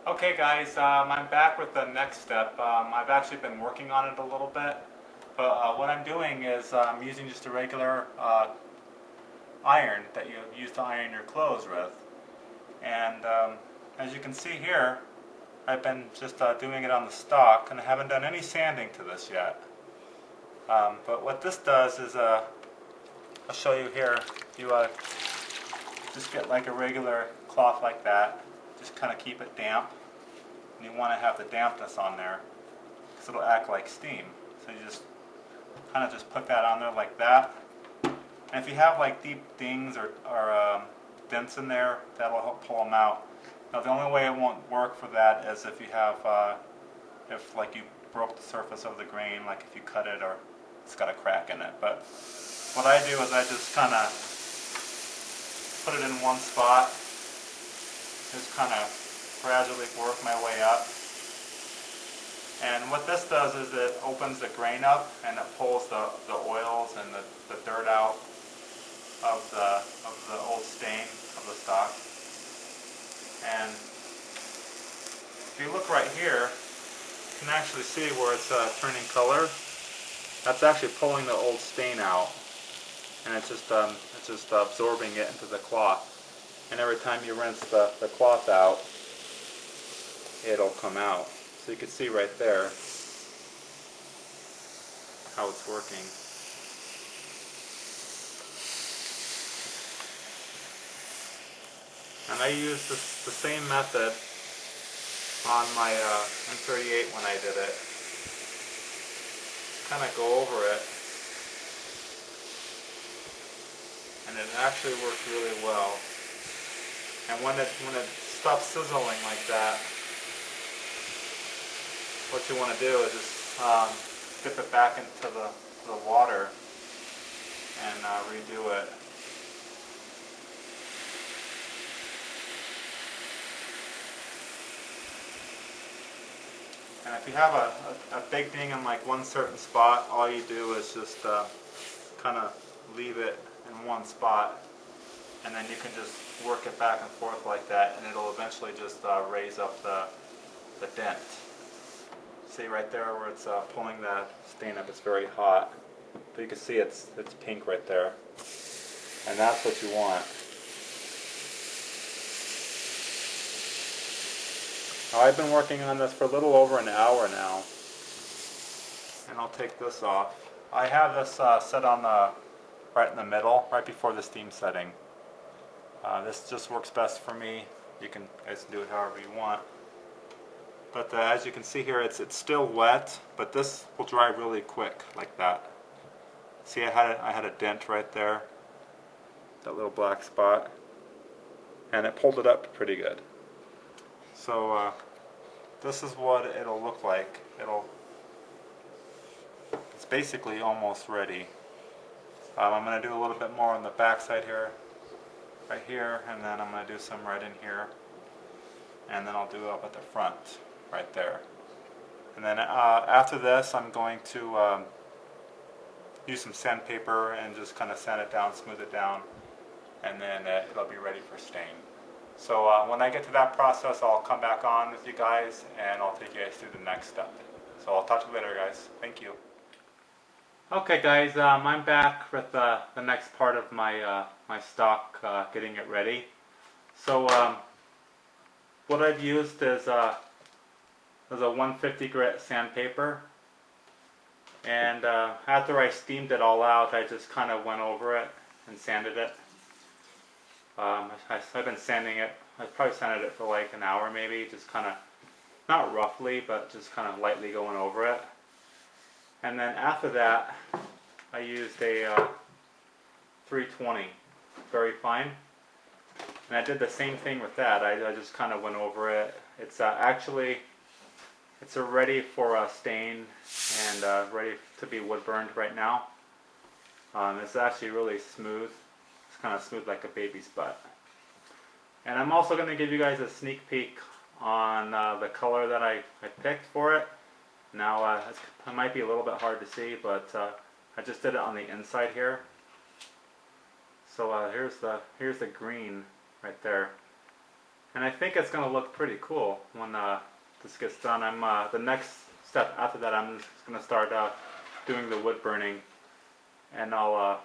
Okay guys, I'm back with the next step. I've actually been working on it a little bit, but what I'm doing is I'm using just a regular iron that you use to iron your clothes with. And as you can see here, I've been just doing it on the stock, and I haven't done any sanding to this yet. But what this does is, I'll show you here, you just get like a regular cloth like that, just kind of keep it damp. And you want to have the dampness on there because it'll act like steam. So you just kind of just put that on there like that. And if you have like deep dings or dents in there, that'll help pull them out. Now the only way it won't work for that is if you have, if like you broke the surface of the grain, like if you cut it or it's got a crack in it. But what I do is I just kind of put it in one spot, just kind of gradually work my way up. And what this does is it opens the grain up and it pulls the oils and the dirt out of the old stain of the stock. And if you look right here, you can actually see where it's turning color. That's actually pulling the old stain out, and it's just absorbing it into the cloth. And every time you rinse the cloth out, it'll come out. So you can see right there how it's working. And I used the same method on my M38 when I did it. Kind of go over it, and it actually worked really well. And when it stops sizzling like that, what you want to do is just dip it back into the water and redo it. And if you have a big ding in like one certain spot, all you do is just kind of leave it in one spot, and then you can just work it back and forth like that, and it'll eventually just raise up the dent. See right there where it's pulling that stain up, it's very hot. But you can see it's pink right there. And that's what you want. Now, I've been working on this for a little over an hour now. And I'll take this off. I have this set on right in the middle, right before the steam setting. This just works best for me. You guys can do it however you want. But as you can see here, it's still wet, but this will dry really quick, like that. See, I had a dent right there, that little black spot, and it pulled it up pretty good. So this is what it'll look like. It's basically almost ready. I'm going to do a little bit more on the back side here, right here, and then I'm going to do some right in here, and then I'll do up at the front. Right there. And then after this, I'm going to use some sandpaper and just kind of sand it down, smooth it down, and then it'll be ready for stain. So when I get to that process, I'll come back on with you guys and I'll take you guys through the next step. So I'll talk to you later, guys. Thank you. Okay, guys, I'm back with the next part of my my stock, getting it ready. So what I've used is there's a 150 grit sandpaper, and after I steamed it all out, I just kind of went over it and sanded it. I've been sanding it, I've probably sanded it for like an hour maybe, just kind of, not roughly, but just kind of lightly going over it. And then after that, I used a 320, very fine. And I did the same thing with that. I just kind of went over it. It's actually, it's ready for a stain and ready to be wood burned right now. It's actually really smooth. It's kind of smooth like a baby's butt. And I'm also going to give you guys a sneak peek on the color that I picked for it. Now it might be a little bit hard to see, but I just did it on the inside here. So here's the green right there. And I think it's gonna look pretty cool when this gets done. The next step after that, I'm just gonna start doing the wood burning, and I'll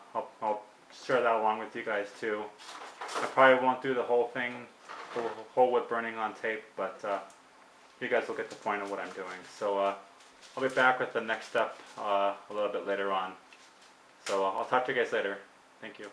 share that along with you guys too. I probably won't do the whole thing, whole wood burning on tape, but you guys will get the point of what I'm doing. So I'll be back with the next step a little bit later on. So I'll talk to you guys later. Thank you.